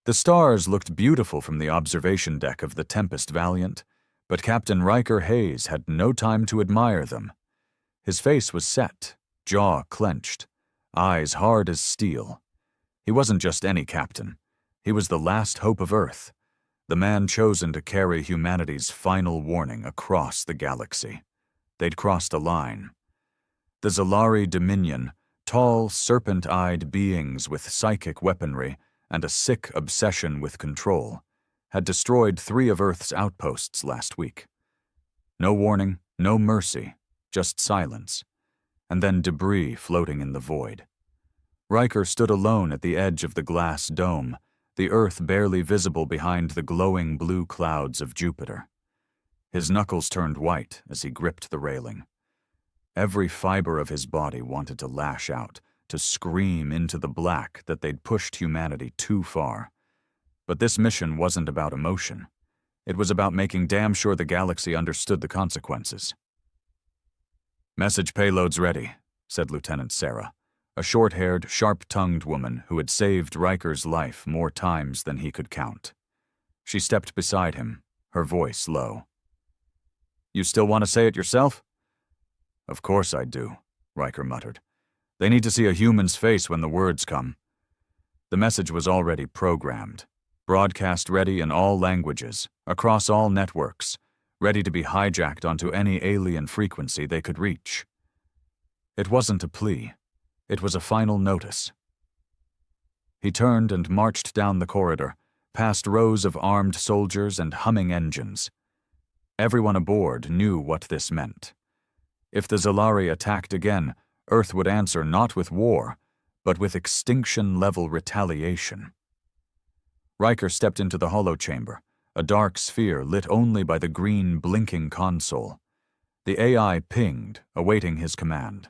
The stars looked beautiful from the observation deck of the Tempest Valiant, but Captain Riker Hayes had no time to admire them. His face was set, jaw clenched, eyes hard as steel. He wasn't just any captain. He was the last hope of Earth, the man chosen to carry humanity's final warning across the galaxy. They'd crossed a line. The Zalari Dominion, tall, serpent-eyed beings with psychic weaponry and a sick obsession with control, had destroyed 3 of Earth's outposts last week. No warning, no mercy, just silence, and then debris floating in the void. Riker stood alone at the edge of the glass dome, the Earth barely visible behind the glowing blue clouds of Jupiter. His knuckles turned white as he gripped the railing. Every fiber of his body wanted to lash out, to scream into the black that they'd pushed humanity too far. But this mission wasn't about emotion. It was about making damn sure the galaxy understood the consequences. "Message payloads ready," said Lieutenant Sarah, a short-haired, sharp-tongued woman who had saved Riker's life more times than he could count. She stepped beside him, her voice low. "You still want to say it yourself?" "Of course I do," Riker muttered. "They need to see a human's face when the words come." The message was already programmed, broadcast ready in all languages, across all networks, ready to be hijacked onto any alien frequency they could reach. It wasn't a plea. It was a final notice. He turned and marched down the corridor, past rows of armed soldiers and humming engines. Everyone aboard knew what this meant. If the Zalari attacked again, Earth would answer not with war, but with extinction-level retaliation. Riker stepped into the holochamber, a dark sphere lit only by the green, blinking console. The AI pinged, awaiting his command.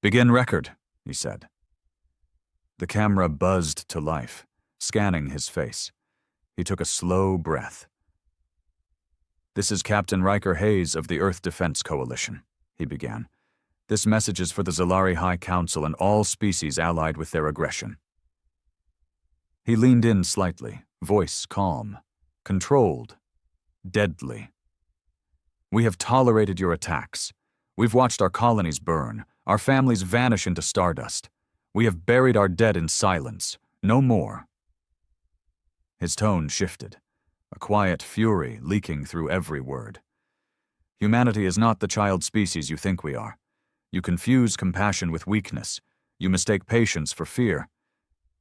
"Begin record," he said. The camera buzzed to life, scanning his face. He took a slow breath. "This is Captain Riker Hayes of the Earth Defense Coalition," he began. "This message is for the Zalari High Council and all species allied with their aggression." He leaned in slightly, voice calm, controlled, deadly. "We have tolerated your attacks. We've watched our colonies burn, our families vanish into stardust. We have buried our dead in silence. No more." His tone shifted, a quiet fury leaking through every word. "Humanity is not the child species you think we are. You confuse compassion with weakness. You mistake patience for fear.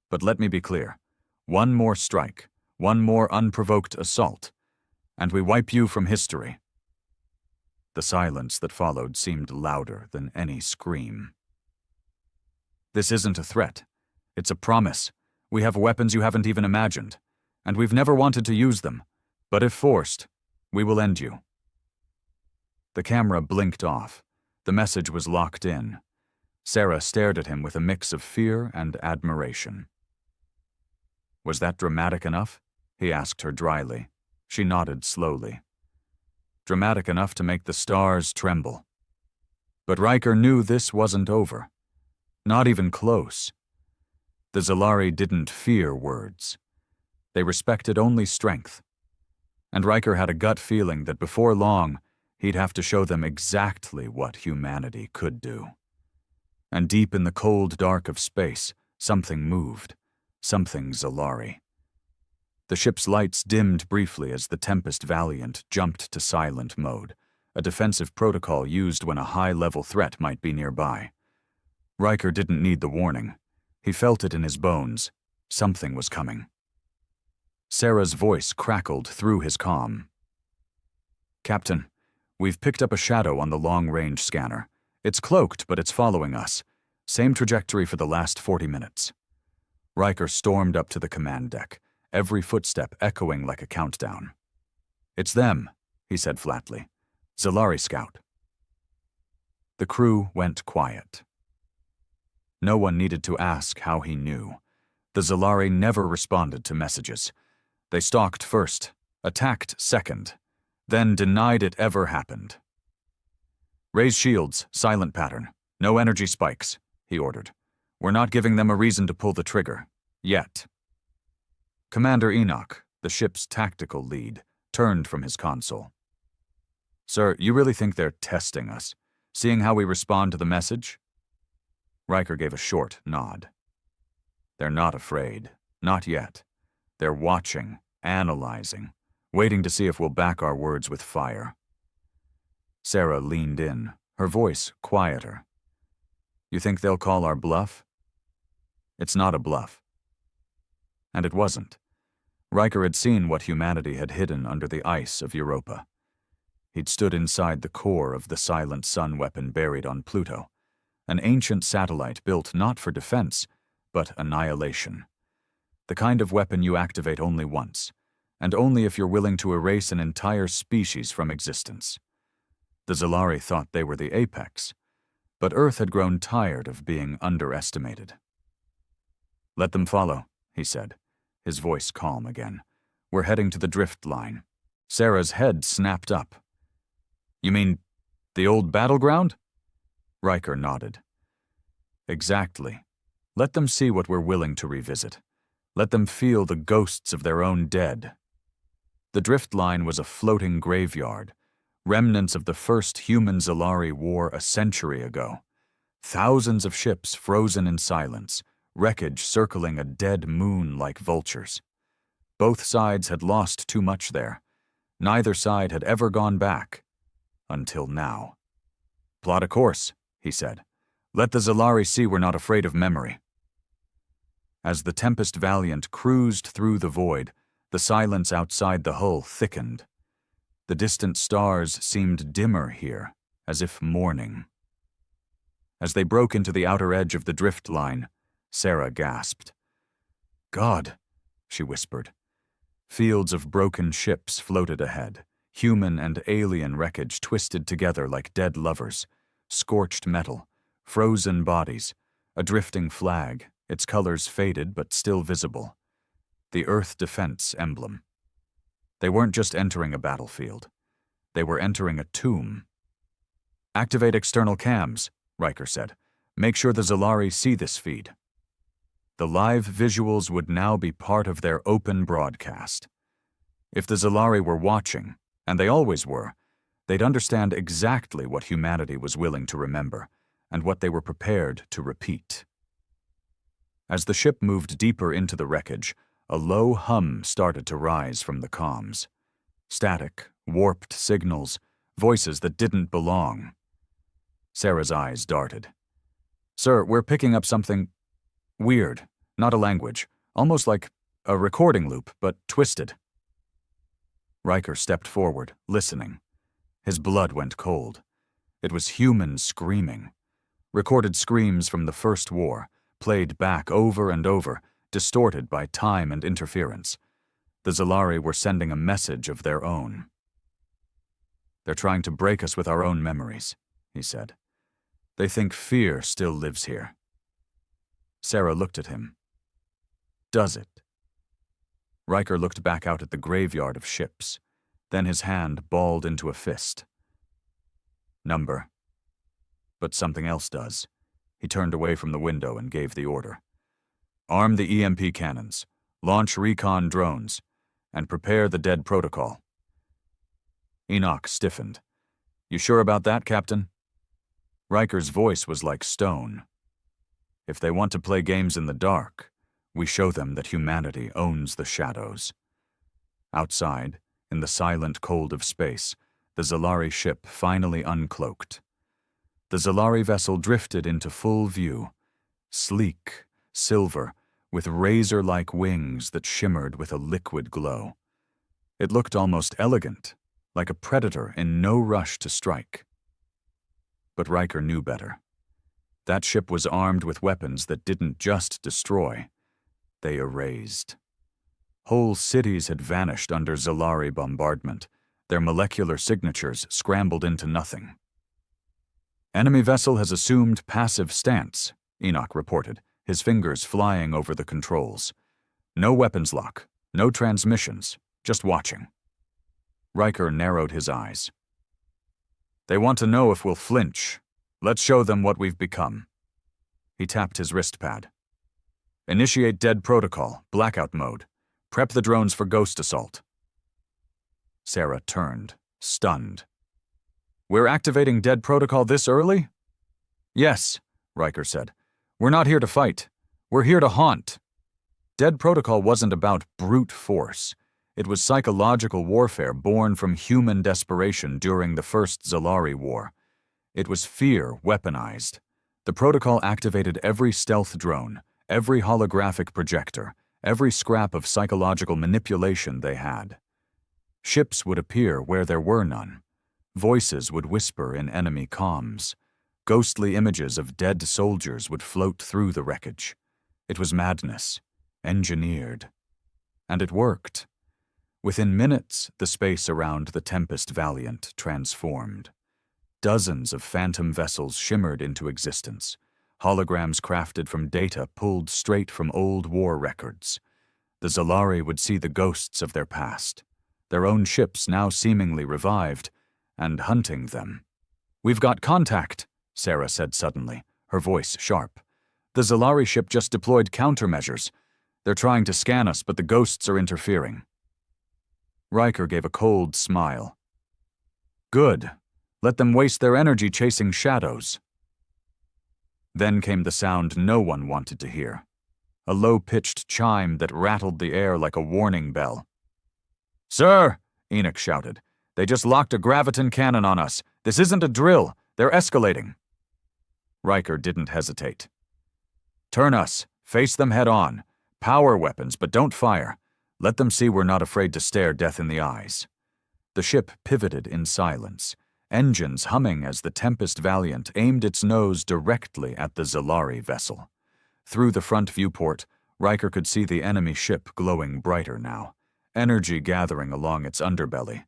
But let me be clear. One more strike, one more unprovoked assault, and we wipe you from history." The silence that followed seemed louder than any scream. "This isn't a threat. It's a promise. We have weapons you haven't even imagined, and we've never wanted to use them. But if forced, we will end you." The camera blinked off. The message was locked in. Sarah stared at him with a mix of fear and admiration. "Was that dramatic enough?" he asked her dryly. She nodded slowly. "Dramatic enough to make the stars tremble." But Riker knew this wasn't over. Not even close. The Zalari didn't fear words. They respected only strength. And Riker had a gut feeling that before long, he'd have to show them exactly what humanity could do. And deep in the cold dark of space, something moved. Something Zalari. The ship's lights dimmed briefly as the Tempest Valiant jumped to silent mode, a defensive protocol used when a high-level threat might be nearby. Riker didn't need the warning. He felt it in his bones. Something was coming. Sarah's voice crackled through his comm. "Captain, we've picked up a shadow on the long-range scanner. It's cloaked, but it's following us. Same trajectory for the last 40 minutes. Riker stormed up to the command deck, every footstep echoing like a countdown. "It's them," he said flatly. "Zalari Scout." The crew went quiet. No one needed to ask how he knew. The Zalari never responded to messages. They stalked first, attacked second, then denied it ever happened. "Raise shields, silent pattern. No energy spikes," he ordered. "We're not giving them a reason to pull the trigger. Yet." Commander Enoch, the ship's tactical lead, turned from his console. Sir, you really think they're testing us, seeing how we respond to the message? Riker gave a short nod. They're not afraid. Not yet. They're watching, analyzing, waiting to see if we'll back our words with fire. Sarah leaned in, her voice quieter. You think they'll call our bluff? It's not a bluff. And it wasn't. Riker had seen what humanity had hidden under the ice of Europa. He'd stood inside the core of the silent sun weapon buried on Pluto, an ancient satellite built not for defense, but annihilation. The kind of weapon you activate only once, and only if you're willing to erase an entire species from existence. The Zalari thought they were the apex, but Earth had grown tired of being underestimated. Let them follow, he said, his voice calm again. We're heading to the drift line. Sarah's head snapped up. You mean the old battleground? Riker nodded. Exactly. Let them see what we're willing to revisit. Let them feel the ghosts of their own dead. The drift line was a floating graveyard, remnants of the first human Zalari war a century ago. Thousands of ships frozen in silence, wreckage circling a dead moon like vultures. Both sides had lost too much there. Neither side had ever gone back. Until now. Plot a course, he said. Let the Zalari see we're not afraid of memory. As the Tempest Valiant cruised through the void, the silence outside the hull thickened. The distant stars seemed dimmer here, as if mourning. As they broke into the outer edge of the drift line, Sarah gasped. God, she whispered. Fields of broken ships floated ahead, human and alien wreckage twisted together like dead lovers, scorched metal, frozen bodies, a drifting flag, its colors faded but still visible. The Earth Defense emblem. They weren't just entering a battlefield. They were entering a tomb. Activate external cams, Riker said. Make sure the Zalari see this feed. The live visuals would now be part of their open broadcast. If the Zalari were watching, and they always were, they'd understand exactly what humanity was willing to remember, and what they were prepared to repeat. As the ship moved deeper into the wreckage, a low hum started to rise from the comms. Static, warped signals, voices that didn't belong. Sarah's eyes darted. Sir, we're picking up something weird, not a language, almost like a recording loop, but twisted. Riker stepped forward, listening. His blood went cold. It was humans screaming. Recorded screams from the First War, played back over and over, distorted by time and interference. The Zalari were sending a message of their own. They're trying to break us with our own memories, he said. They think fear still lives here. Sarah looked at him. Does it? Riker looked back out at the graveyard of ships. Then his hand balled into a fist. Number. But something else does. He turned away from the window and gave the order. Arm the EMP cannons, launch recon drones, and prepare the dead protocol. Enoch stiffened. You sure about that, Captain? Riker's voice was like stone. If they want to play games in the dark, we show them that humanity owns the shadows. Outside, in the silent cold of space, the Zalari ship finally uncloaked. The Zalari vessel drifted into full view, sleek, silver, with razor-like wings that shimmered with a liquid glow. It looked almost elegant, like a predator in no rush to strike. But Riker knew better. That ship was armed with weapons that didn't just destroy, they erased. Whole cities had vanished under Zalari bombardment, their molecular signatures scrambled into nothing. Enemy vessel has assumed passive stance, Enoch reported, his fingers flying over the controls. No weapons lock, no transmissions, just watching. Riker narrowed his eyes. They want to know if we'll flinch. Let's show them what we've become. He tapped his wrist pad. Initiate dead protocol, blackout mode. Prep the drones for ghost assault. Sarah turned, stunned. We're activating dead protocol this early? Yes, Riker said. We're not here to fight. We're here to haunt. Dead protocol wasn't about brute force. It was psychological warfare born from human desperation during the First Zalari War. It was fear weaponized. The protocol activated every stealth drone, every holographic projector, every scrap of psychological manipulation they had. Ships would appear where there were none. Voices would whisper in enemy comms. Ghostly images of dead soldiers would float through the wreckage. It was madness, engineered. And it worked. Within minutes, the space around the Tempest Valiant transformed. Dozens of phantom vessels shimmered into existence, holograms crafted from data pulled straight from old war records. The Zalari would see the ghosts of their past, their own ships now seemingly revived, and hunting them. We've got contact, Sarah said suddenly, her voice sharp. The Zalari ship just deployed countermeasures. They're trying to scan us, but the ghosts are interfering. Riker gave a cold smile. Good. Let them waste their energy chasing shadows. Then came the sound no one wanted to hear. A low-pitched chime that rattled the air like a warning bell. Sir, Enoch shouted. They just locked a graviton cannon on us. This isn't a drill. They're escalating. Riker didn't hesitate. Turn us. Face them head on. Power weapons, but don't fire. Let them see we're not afraid to stare death in the eyes. The ship pivoted in silence, engines humming as the Tempest Valiant aimed its nose directly at the Zalari vessel. Through the front viewport, Riker could see the enemy ship glowing brighter now, energy gathering along its underbelly.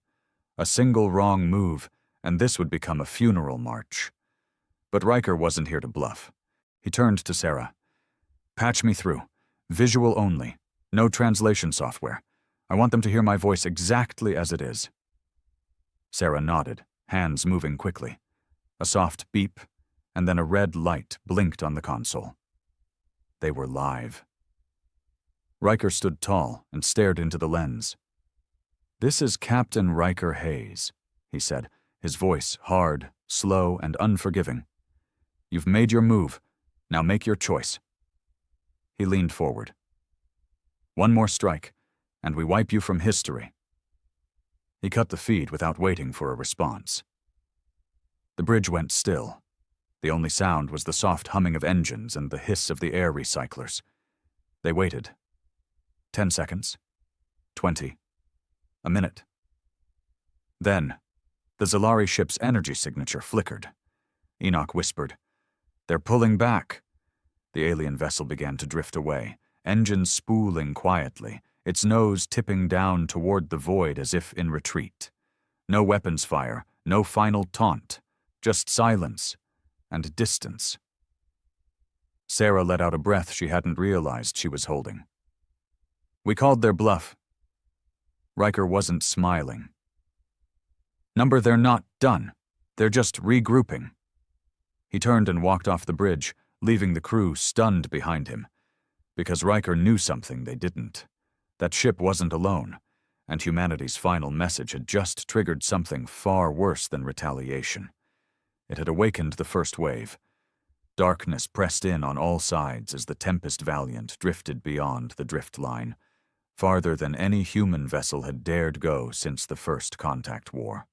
A single wrong move, and this would become a funeral march. But Riker wasn't here to bluff. He turned to Sarah. Patch me through. Visual only. No translation software. I want them to hear my voice exactly as it is. Sarah nodded, hands moving quickly. A soft beep, and then a red light blinked on the console. They were live. Riker stood tall and stared into the lens. This is Captain Riker Hayes, he said, his voice hard, slow, and unforgiving. You've made your move. Now make your choice. He leaned forward. One more strike, and we wipe you from history. He cut the feed without waiting for a response. The bridge went still. The only sound was the soft humming of engines and the hiss of the air recyclers. They waited. 10 seconds. 20. A minute. Then, the Zalari ship's energy signature flickered. Enoch whispered, They're pulling back. The alien vessel began to drift away, engines spooling quietly, its nose tipping down toward the void as if in retreat. No weapons fire, no final taunt, just silence and distance. Sarah let out a breath she hadn't realized she was holding. We called their bluff. Riker wasn't smiling. Number, they're not done. They're just regrouping. He turned and walked off the bridge, leaving the crew stunned behind him. Because Riker knew something they didn't. That ship wasn't alone, and humanity's final message had just triggered something far worse than retaliation. It had awakened the first wave. Darkness pressed in on all sides as the Tempest Valiant drifted beyond the drift line, farther than any human vessel had dared go since the first contact war.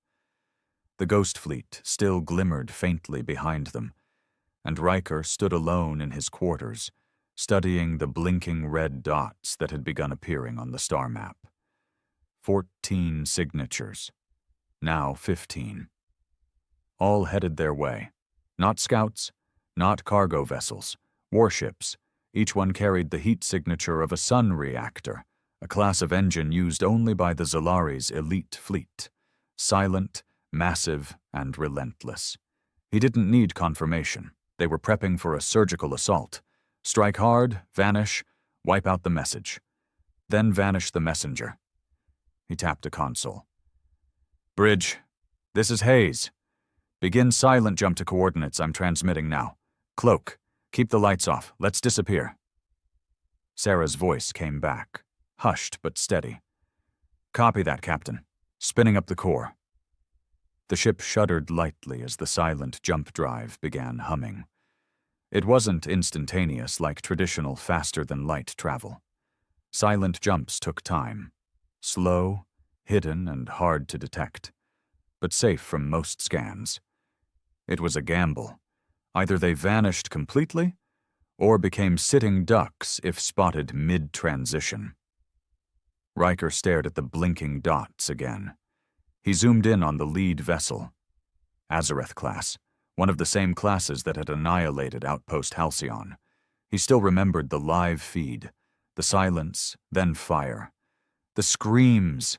The Ghost Fleet still glimmered faintly behind them, and Riker stood alone in his quarters, studying the blinking red dots that had begun appearing on the star map. 14 signatures, now 15. All headed their way. Not scouts, not cargo vessels, warships. Each one carried the heat signature of a sun reactor, a class of engine used only by the Zalari's elite fleet. Silent, massive, and relentless. He didn't need confirmation. They were prepping for a surgical assault. Strike hard, vanish, wipe out the message. Then vanish the messenger. He tapped a console. Bridge, this is Hayes. Begin silent jump to coordinates I'm transmitting now. Cloak, keep the lights off. Let's disappear. Sarah's voice came back, hushed but steady. "Copy that, Captain. Spinning up the core." The ship shuddered lightly as the silent jump drive began humming. It wasn't instantaneous like traditional faster-than-light travel. Silent jumps took time. Slow, hidden, and hard to detect, but safe from most scans. It was a gamble. Either they vanished completely, or became sitting ducks if spotted mid-transition. Riker stared at the blinking dots again. He zoomed in on the lead vessel, Azareth class, one of the same classes that had annihilated Outpost Halcyon. He still remembered the live feed, the silence, then fire. The screams,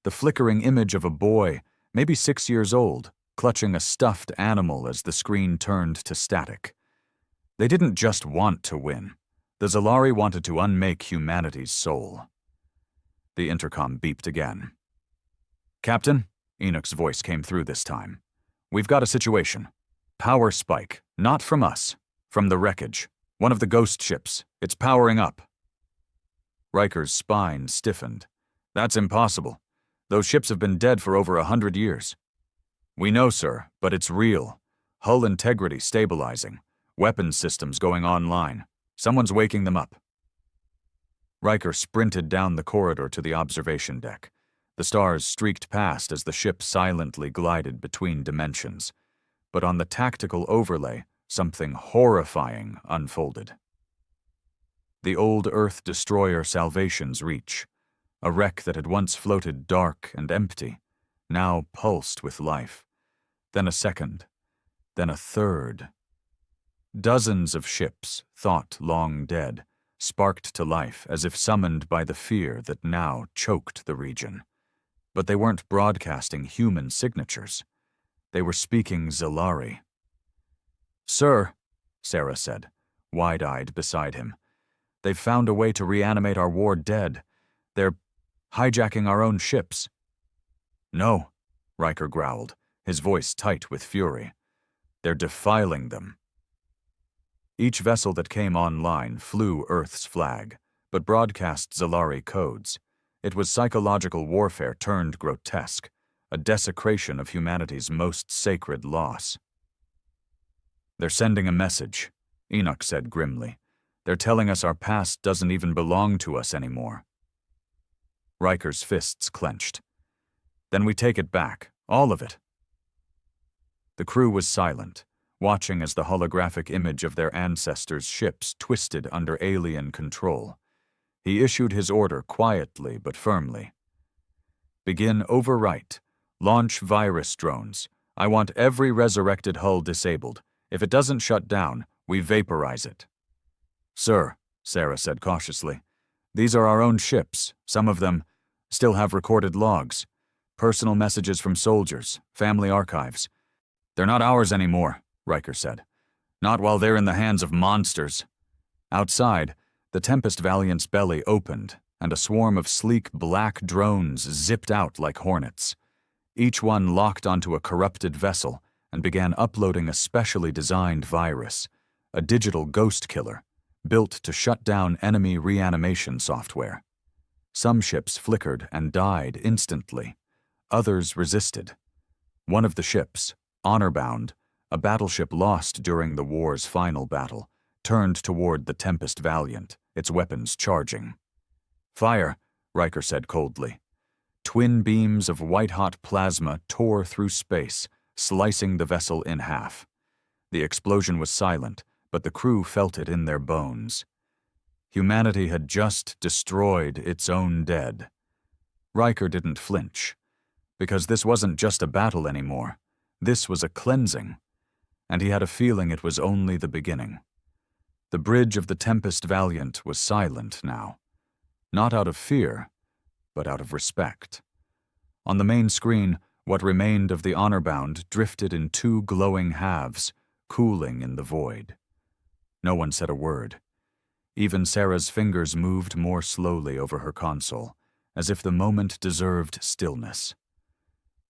the flickering image of a boy, maybe 6 years old, clutching a stuffed animal as the screen turned to static. They didn't just want to win. The Zalari wanted to unmake humanity's soul. The intercom beeped again. "Captain," Enoch's voice came through this time. "We've got a situation. Power spike, not from us, from the wreckage. One of the ghost ships. It's powering up." Riker's spine stiffened. "That's impossible. Those ships have been dead for over 100 years. "We know, sir, but it's real. Hull integrity stabilizing. Weapons systems going online. Someone's waking them up." Riker sprinted down the corridor to the observation deck. The stars streaked past as the ship silently glided between dimensions. But on the tactical overlay, something horrifying unfolded. The old Earth destroyer Salvation's Reach, a wreck that had once floated dark and empty, now pulsed with life. Then a second, then a third. Dozens of ships, thought long dead, sparked to life as if summoned by the fear that now choked the region. But they weren't broadcasting human signatures. They were speaking Zalari. "Sir," Sarah said, wide-eyed beside him, "they've found a way to reanimate our war dead. They're hijacking our own ships." "No," Riker growled, his voice tight with fury. "They're defiling them." Each vessel that came online flew Earth's flag, but broadcast Zalari codes. It was psychological warfare turned grotesque, a desecration of humanity's most sacred loss. "They're sending a message," Enoch said grimly. "They're telling us our past doesn't even belong to us anymore." Riker's fists clenched. "Then we take it back, all of it." The crew was silent, watching as the holographic image of their ancestors' ships twisted under alien control. He issued his order quietly but firmly. "Begin overwrite. Launch virus drones. I want every resurrected hull disabled. If it doesn't shut down, we vaporize it." "Sir," Sarah said cautiously, "these are our own ships. Some of them still have recorded logs. Personal messages from soldiers, family archives. They're not ours anymore," Riker said. "Not while they're in the hands of monsters." Outside, the Tempest Valiant's belly opened, and a swarm of sleek black drones zipped out like hornets. Each one locked onto a corrupted vessel and began uploading a specially designed virus, a digital ghost killer, built to shut down enemy reanimation software. Some ships flickered and died instantly. Others resisted. One of the ships, honor-bound, a battleship lost during the war's final battle, turned toward the Tempest Valiant, its weapons charging. "Fire," Riker said coldly. Twin beams of white-hot plasma tore through space, slicing the vessel in half. The explosion was silent, but the crew felt it in their bones. Humanity had just destroyed its own dead. Riker didn't flinch, because this wasn't just a battle anymore. This was a cleansing, and he had a feeling it was only the beginning. The bridge of the Tempest Valiant was silent now, not out of fear, but out of respect. On the main screen, what remained of the honor-bound drifted in two glowing halves, cooling in the void. No one said a word. Even Sarah's fingers moved more slowly over her console, as if the moment deserved stillness.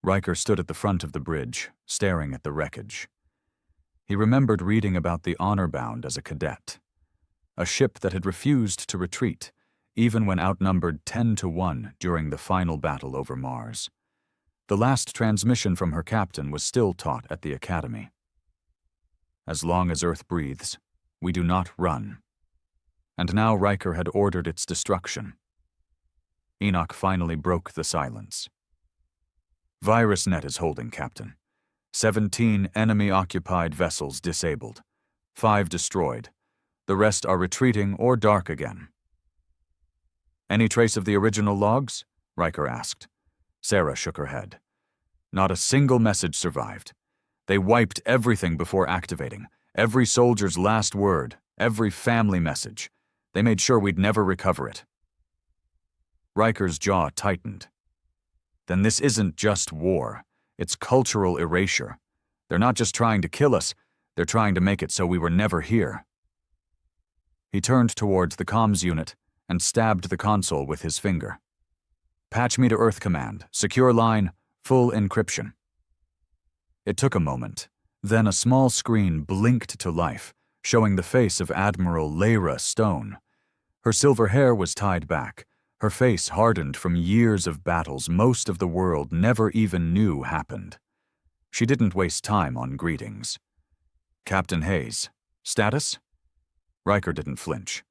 Riker stood at the front of the bridge, staring at the wreckage. He remembered reading about the honor-bound as a cadet. A ship that had refused to retreat, even when outnumbered 10-1 during the final battle over Mars. The last transmission from her captain was still taught at the academy. As long as Earth breathes, we do not run. And now Riker had ordered its destruction. Enoch finally broke the silence. Virus net is holding, Captain. 17 enemy-occupied vessels disabled. 5 destroyed. The rest are retreating or dark again. Any trace of the original logs? Riker asked. Sarah shook her head. Not a single message survived. They wiped everything before activating. Every soldier's last word, every family message. They made sure we'd never recover it. Riker's jaw tightened. Then this isn't just war. It's cultural erasure. They're not just trying to kill us, they're trying to make it so we were never here. He turned towards the comms unit and stabbed the console with his finger. Patch me to Earth Command. Secure line, full encryption. It took a moment. Then a small screen blinked to life, showing the face of Admiral Lyra Stone. Her silver hair was tied back, her face hardened from years of battles most of the world never even knew happened. She didn't waste time on greetings. Captain Hayes, status? Riker didn't flinch.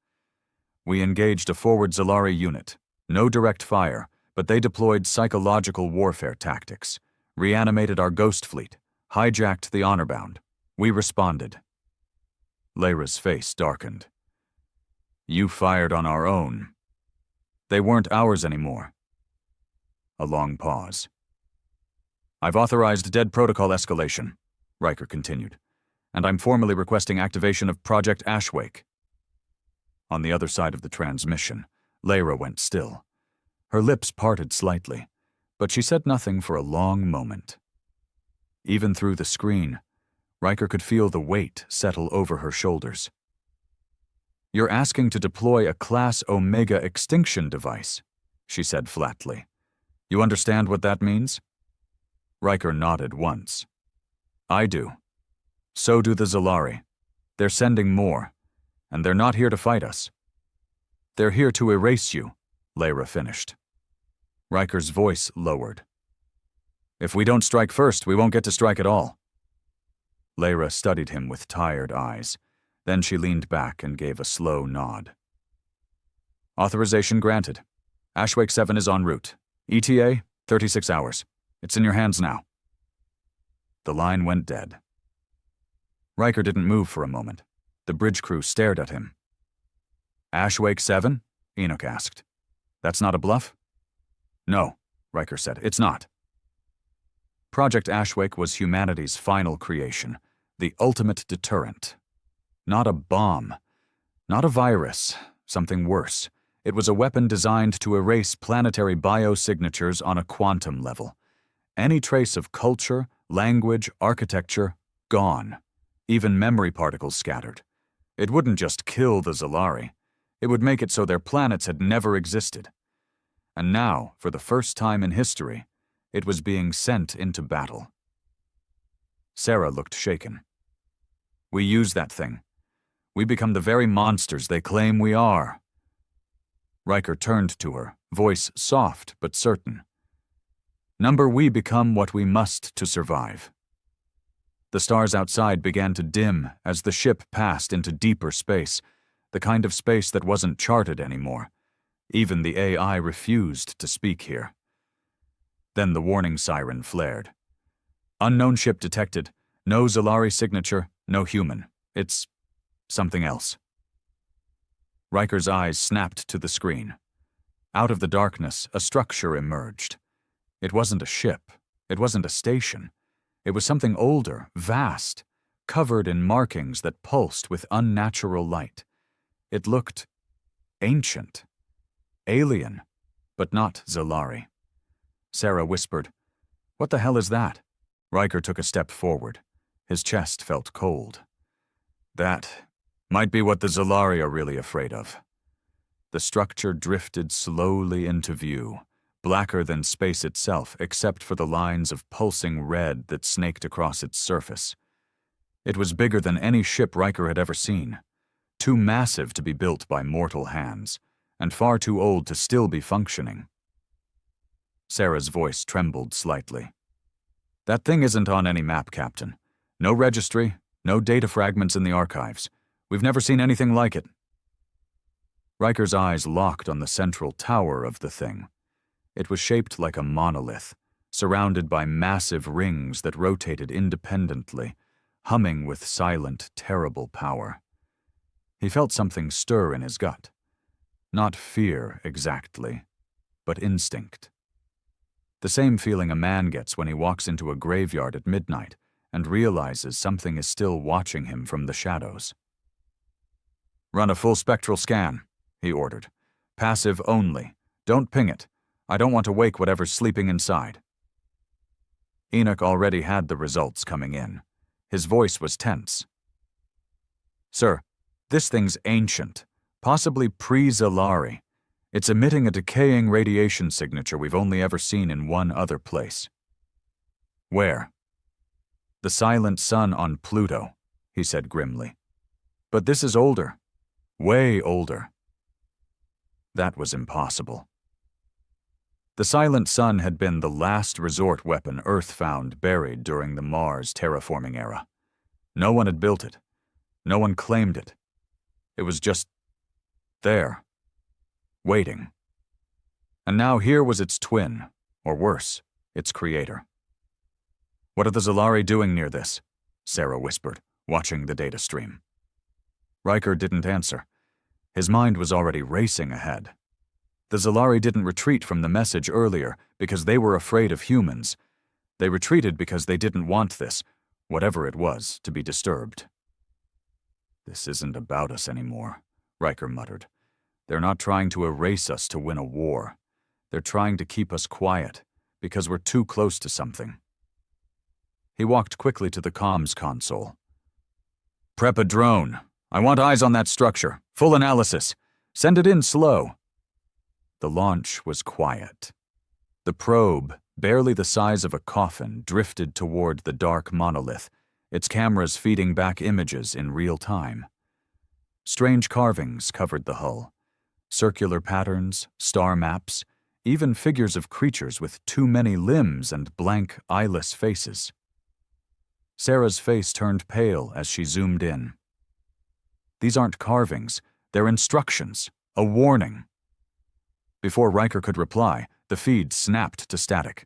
We engaged a forward Zalari unit. No direct fire, but they deployed psychological warfare tactics, reanimated our ghost fleet, hijacked the honor-bound. We responded. Lyra's face darkened. You fired on our own. They weren't ours anymore. A long pause. I've authorized dead protocol escalation, Riker continued, and I'm formally requesting activation of Project Ashwake. On the other side of the transmission, Lyra went still. Her lips parted slightly, but she said nothing for a long moment. Even through the screen, Riker could feel the weight settle over her shoulders. You're asking to deploy a Class Omega extinction device, she said flatly. You understand what that means? Riker nodded once. I do. So do the Zalari. They're sending more, and they're not here to fight us. They're here to erase you, Lyra finished. Riker's voice lowered. If we don't strike first, we won't get to strike at all. Lyra studied him with tired eyes. Then she leaned back and gave a slow nod. Authorization granted. Ashwake 7 is en route. ETA, 36 hours. It's in your hands now. The line went dead. Riker didn't move for a moment. The bridge crew stared at him. Ashwake 7? Enoch asked. That's not a bluff? No, Riker said. It's not. Project Ashwake was humanity's final creation, the ultimate deterrent. Not a bomb, not a virus, something worse. It was a weapon designed to erase planetary biosignatures on a quantum level. Any trace of culture, language, architecture, gone. Even memory particles scattered. It wouldn't just kill the Zalari. It would make it so their planets had never existed. And now, for the first time in history, it was being sent into battle. Sarah looked shaken. We use that thing. We become the very monsters they claim we are. Riker turned to her, voice soft but certain. Number, we become what we must to survive. The stars outside began to dim as the ship passed into deeper space, the kind of space that wasn't charted anymore. Even the AI refused to speak here. Then the warning siren flared. Unknown ship detected. No Zalari signature, no human. It's something else. Riker's eyes snapped to the screen. Out of the darkness, a structure emerged. It wasn't a ship. It wasn't a station. It was something older, vast, covered in markings that pulsed with unnatural light. It looked ancient, alien, but not Zalari. Sarah whispered, "What the hell is that?" Riker took a step forward. His chest felt cold. That might be what the Zalari are really afraid of. The structure drifted slowly into view, blacker than space itself except for the lines of pulsing red that snaked across its surface. It was bigger than any ship Riker had ever seen, too massive to be built by mortal hands, and far too old to still be functioning. Sarah's voice trembled slightly. That thing isn't on any map, Captain. No registry, no data fragments in the archives. We've never seen anything like it. Riker's eyes locked on the central tower of the thing. It was shaped like a monolith, surrounded by massive rings that rotated independently, humming with silent, terrible power. He felt something stir in his gut. Not fear, exactly, but instinct. The same feeling a man gets when he walks into a graveyard at midnight and realizes something is still watching him from the shadows. "Run a full spectral scan," he ordered. "Passive only. Don't ping it. I don't want to wake whatever's sleeping inside." Enoch already had the results coming in. His voice was tense. "Sir, this thing's ancient, possibly pre-Zalari. It's emitting a decaying radiation signature we've only ever seen in one other place." "Where?" "The silent sun on Pluto," he said grimly. "But this is older. Way older." That was impossible. The silent sun had been the last resort weapon Earth found buried during the Mars terraforming era. No one had built it. No one claimed it. It was just there, waiting. And now here was its twin, or worse, its creator. "What are the Zalari doing near this?" Sarah whispered, watching the data stream. Riker didn't answer. His mind was already racing ahead. The Zalari didn't retreat from the message earlier because they were afraid of humans. They retreated because they didn't want this, whatever it was, to be disturbed. "This isn't about us anymore," Riker muttered. "They're not trying to erase us to win a war. They're trying to keep us quiet, because we're too close to something." He walked quickly to the comms console. "Prep a drone. I want eyes on that structure. Full analysis. Send it in slow." The launch was quiet. The probe, barely the size of a coffin, drifted toward the dark monolith, its cameras feeding back images in real time. Strange carvings covered the hull. Circular patterns, star maps, even figures of creatures with too many limbs and blank, eyeless faces. Sarah's face turned pale as she zoomed in. These aren't carvings, they're instructions, a warning. Before Riker could reply, the feed snapped to static.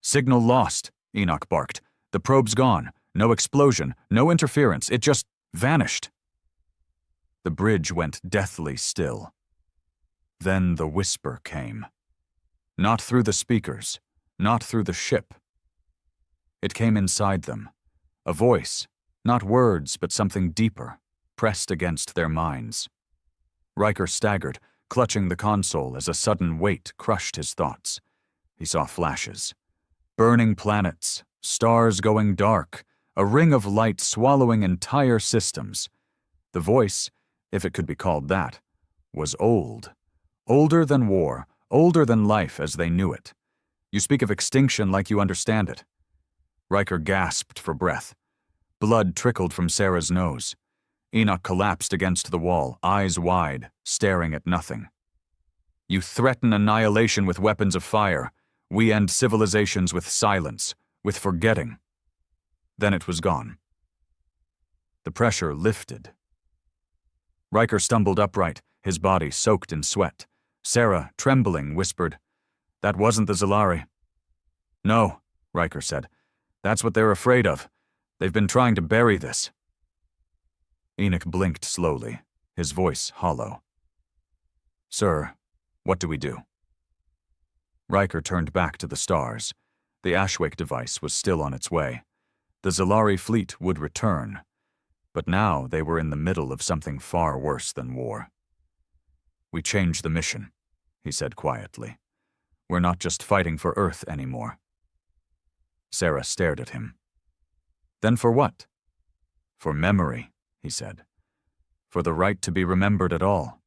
"Signal lost," Enoch barked. "The probe's gone. No explosion, no interference, it just vanished." The bridge went deathly still. Then the whisper came. Not through the speakers, not through the ship. It came inside them. A voice, not words, but something deeper, pressed against their minds. Riker staggered, clutching the console as a sudden weight crushed his thoughts. He saw flashes. Burning planets, stars going dark, a ring of light swallowing entire systems. The voice, if it could be called that, was old. Older than war, older than life as they knew it. "You speak of extinction like you understand it." Riker gasped for breath. Blood trickled from Sarah's nose. Enoch collapsed against the wall, eyes wide, staring at nothing. "You threaten annihilation with weapons of fire. We end civilizations with silence, with forgetting." Then it was gone. The pressure lifted. Riker stumbled upright, his body soaked in sweat. Sarah, trembling, whispered, "That wasn't the Zalari." "No," Riker said. "That's what they're afraid of. They've been trying to bury this." Enoch blinked slowly, his voice hollow. "Sir, what do we do?" Riker turned back to the stars. The Ashwake device was still on its way. The Zalari fleet would return. But now they were in the middle of something far worse than war. "We changed the mission," he said quietly. "We're not just fighting for Earth anymore." Sarah stared at him. "Then for what?" "For memory," he said. "For the right to be remembered at all."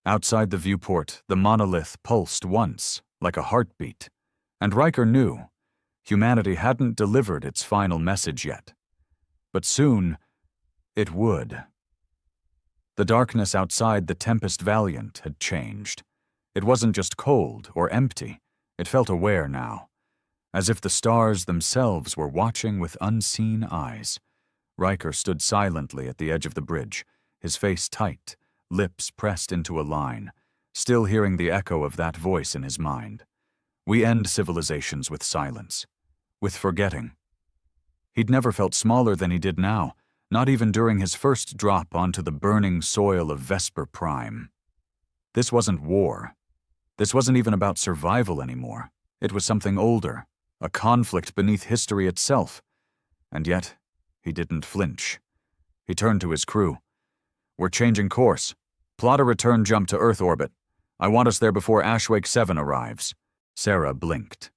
Outside the viewport, the monolith pulsed once, like a heartbeat, and Riker knew humanity hadn't delivered its final message yet. But soon, it would. The darkness outside the Tempest Valiant had changed. It wasn't just cold or empty, it felt aware now, as if the stars themselves were watching with unseen eyes. Riker stood silently at the edge of the bridge, his face tight, lips pressed into a line, still hearing the echo of that voice in his mind. We end civilizations with silence, with forgetting. He'd never felt smaller than he did now, not even during his first drop onto the burning soil of Vesper Prime. This wasn't war. This wasn't even about survival anymore. It was something older, a conflict beneath history itself. And yet, he didn't flinch. He turned to his crew. "We're changing course. Plot a return jump to Earth orbit. I want us there before Ashwake 7 arrives." Sarah blinked.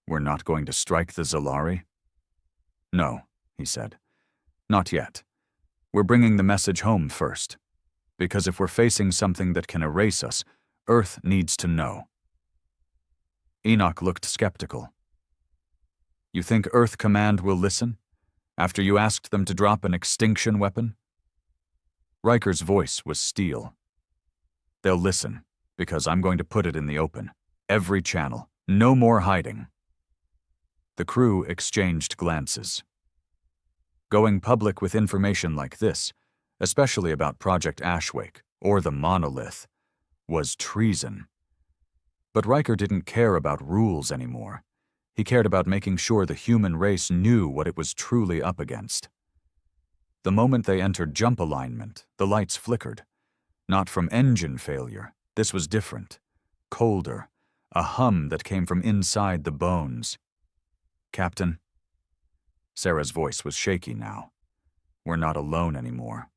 "We're not going to strike the Zalari?" "No," he said. "Not yet. We're bringing the message home first. Because if we're facing something that can erase us, Earth needs to know." Enoch looked skeptical. "You think Earth Command will listen? After you asked them to drop an extinction weapon?" Riker's voice was steel. "They'll listen, because I'm going to put it in the open. Every channel. No more hiding." The crew exchanged glances. Going public with information like this, especially about Project Ashwake or the monolith, was treason. But Riker didn't care about rules anymore. He cared about making sure the human race knew what it was truly up against. The moment they entered jump alignment, the lights flickered. Not from engine failure. This was different. Colder. A hum that came from inside the bones. "Captain?" Sarah's voice was shaky now. "We're not alone anymore."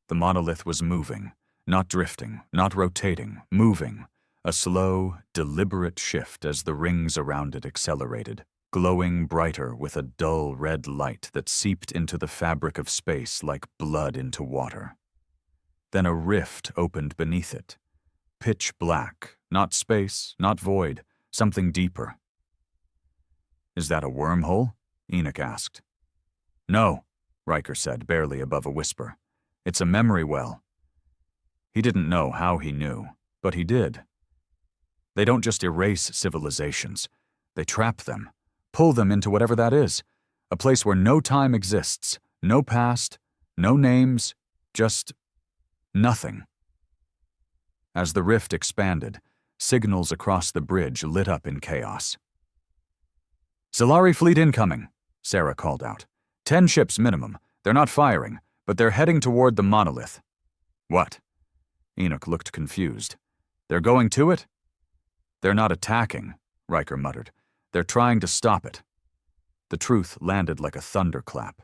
The monolith was moving, not drifting, not rotating, moving. A slow, deliberate shift as the rings around it accelerated, glowing brighter with a dull red light that seeped into the fabric of space like blood into water. Then a rift opened beneath it. Pitch black, not space, not void, something deeper. "Is that a wormhole?" Enoch asked. "No," Riker said, barely above a whisper. "It's a memory well." He didn't know how he knew, but he did. They don't just erase civilizations. They trap them, pull them into whatever that is, a place where no time exists, no past, no names, just nothing. As the rift expanded, signals across the bridge lit up in chaos. "Zalari fleet incoming," Sarah called out. 10 ships minimum. They're not firing, but they're heading toward the monolith." "What?" Enoch looked confused. "They're going to it?" "They're not attacking," Riker muttered. "They're trying to stop it." The truth landed like a thunderclap.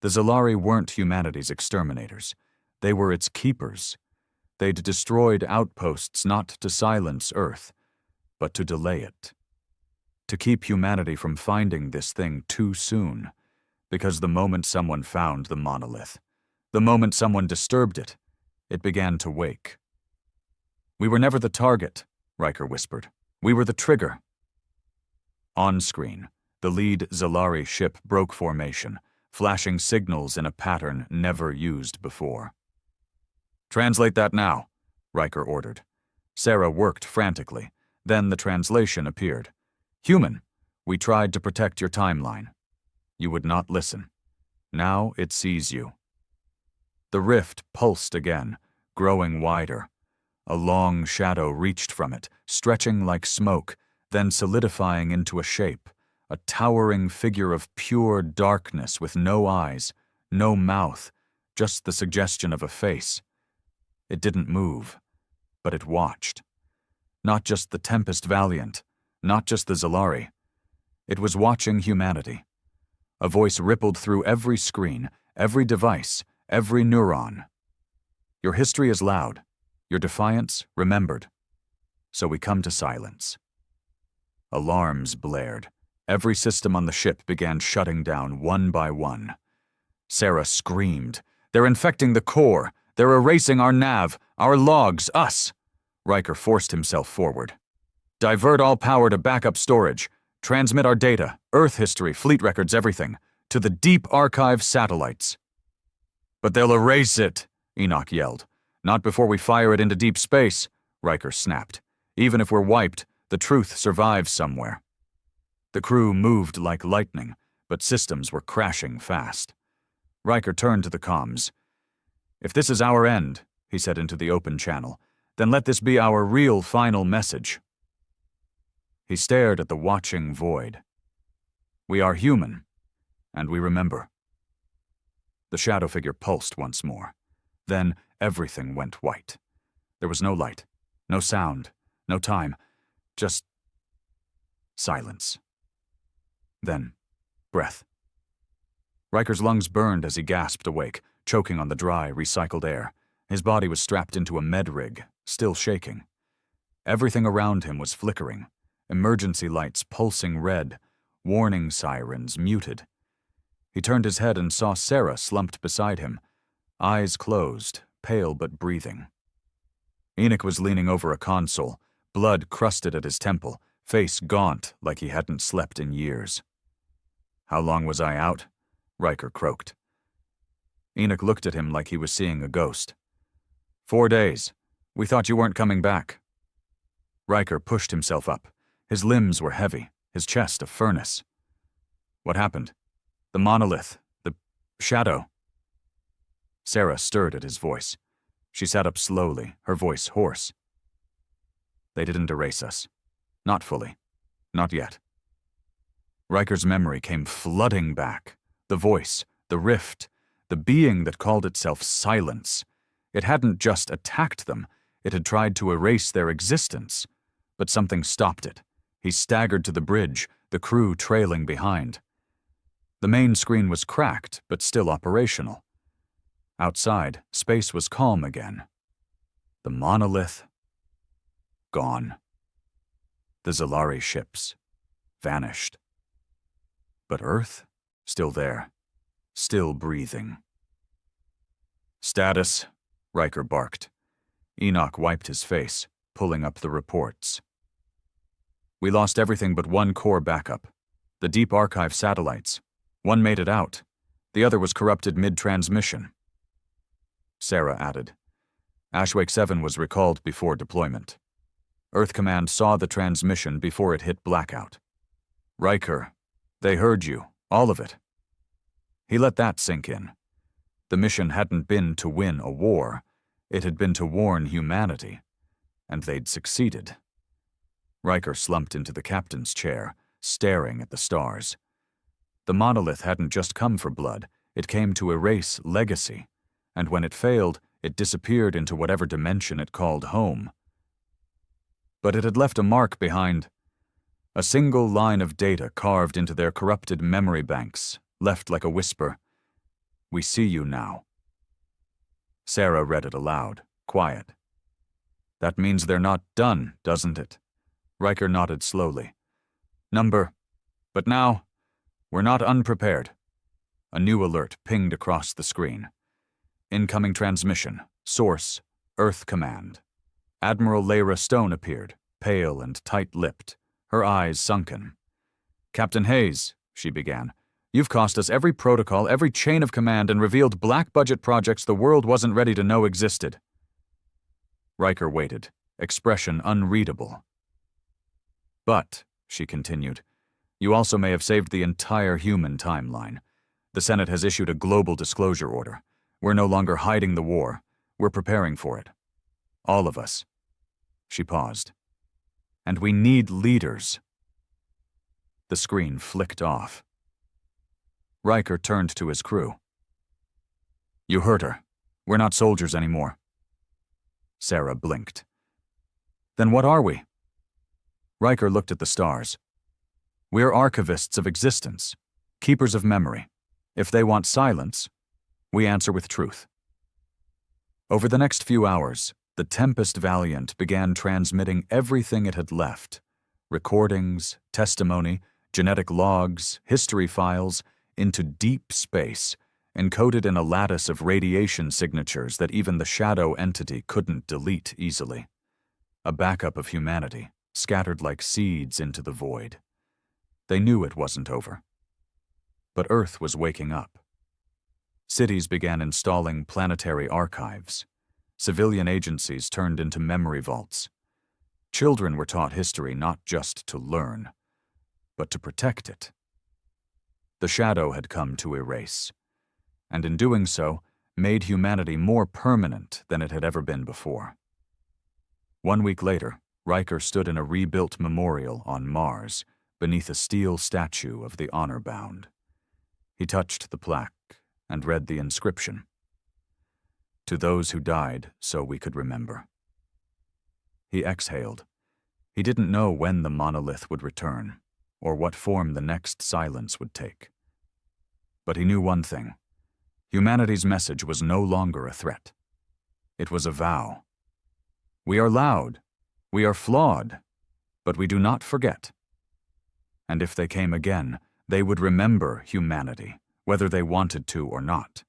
The Zalari weren't humanity's exterminators. They were its keepers. They'd destroyed outposts not to silence Earth, but to delay it. To keep humanity from finding this thing too soon. Because the moment someone found the monolith, the moment someone disturbed it, it began to wake. "We were never the target," Riker whispered. "We were the trigger." On screen, the lead Zalari ship broke formation, flashing signals in a pattern never used before. "Translate that now," Riker ordered. Sarah worked frantically. Then the translation appeared. "Human, we tried to protect your timeline. You would not listen. Now it sees you." The rift pulsed again, growing wider. A long shadow reached from it, stretching like smoke, then solidifying into a shape, a towering figure of pure darkness with no eyes, no mouth, just the suggestion of a face. It didn't move, but it watched. Not just the Tempest Valiant, not just the Zalari. It was watching humanity. A voice rippled through every screen, every device, every neuron. "Your history is loud. Your defiance remembered. So we come to silence." Alarms blared. Every system on the ship began shutting down one by one. Sarah screamed. "They're infecting the core. They're erasing our nav, our logs, us." Riker forced himself forward. "Divert all power to backup storage. Transmit our data, Earth history, fleet records, everything, to the deep archive satellites." But they'll erase it, Enoch yelled. Not before we fire it into deep space, Riker snapped. Even if we're wiped, the truth survives somewhere. The crew moved like lightning, but systems were crashing fast. Riker turned to the comms. If this is our end, he said into the open channel, then let this be our real final message. He stared at the watching void. We are human, and we remember. The shadow figure pulsed once more. Then everything went white. There was no light, no sound, no time, just silence. Then, breath. Riker's lungs burned as he gasped awake, choking on the dry, recycled air. His body was strapped into a med rig, still shaking. Everything around him was flickering, emergency lights pulsing red, warning sirens muted. He turned his head and saw Sarah slumped beside him, eyes closed, pale but breathing. Enoch was leaning over a console, blood crusted at his temple, face gaunt like he hadn't slept in years. How long was I out? Riker croaked. Enoch looked at him like he was seeing a ghost. 4 days. We thought you weren't coming back. Riker pushed himself up. His limbs were heavy, his chest a furnace. What happened? The monolith, the shadow. Sarah stirred at his voice. She sat up slowly, her voice hoarse. They didn't erase us. Not fully. Not yet. Riker's memory came flooding back. The voice, the rift, the being that called itself silence. It hadn't just attacked them, it had tried to erase their existence. But something stopped it. He staggered to the bridge, the crew trailing behind. The main screen was cracked, but still operational. Outside, space was calm again. The monolith, gone. The Zalari ships, vanished. But Earth, still there, still breathing. Status, Riker barked. Enoch wiped his face, pulling up the reports. We lost everything but one core backup. The Deep Archive satellites. One made it out. The other was corrupted mid-transmission. Sarah added. Ashwake 7 was recalled before deployment. Earth Command saw the transmission before it hit blackout. Riker, they heard you, all of it. He let that sink in. The mission hadn't been to win a war. It had been to warn humanity. And they'd succeeded. Riker slumped into the captain's chair, staring at the stars. The monolith hadn't just come for blood, it came to erase legacy, and when it failed, it disappeared into whatever dimension it called home. But it had left a mark behind. A single line of data carved into their corrupted memory banks, left like a whisper. We see you now. Sarah read it aloud, quiet. That means they're not done, doesn't it? Riker nodded slowly. Number. But now, we're not unprepared. A new alert pinged across the screen. Incoming transmission. Source, Earth Command. Admiral Lyra Stone appeared, pale and tight-lipped, her eyes sunken. Captain Hayes, she began, you've cost us every protocol, every chain of command, and revealed black-budget projects the world wasn't ready to know existed. Riker waited, expression unreadable. But, she continued, you also may have saved the entire human timeline. The Senate has issued a global disclosure order. We're no longer hiding the war. We're preparing for it. All of us. She paused. And we need leaders. The screen flicked off. Riker turned to his crew. You heard her. We're not soldiers anymore. Sarah blinked. Then what are we? Riker looked at the stars. We're archivists of existence, keepers of memory. If they want silence, we answer with truth. Over the next few hours, the Tempest Valiant began transmitting everything it had left. Recordings, testimony, genetic logs, history files, into deep space, encoded in a lattice of radiation signatures that even the shadow entity couldn't delete easily. A backup of humanity, scattered like seeds into the void. They knew it wasn't over. But Earth was waking up. Cities began installing planetary archives. Civilian agencies turned into memory vaults. Children were taught history not just to learn, but to protect it. The shadow had come to erase, and in doing so, made humanity more permanent than it had ever been before. 1 week later, Riker stood in a rebuilt memorial on Mars, beneath a steel statue of the honor-bound. He touched the plaque and read the inscription. "To those who died, so we could remember." He exhaled. He didn't know when the monolith would return, or what form the next silence would take. But he knew one thing. Humanity's message was no longer a threat. It was a vow. We are loud, we are flawed, but we do not forget. And if they came again, they would remember humanity, whether they wanted to or not.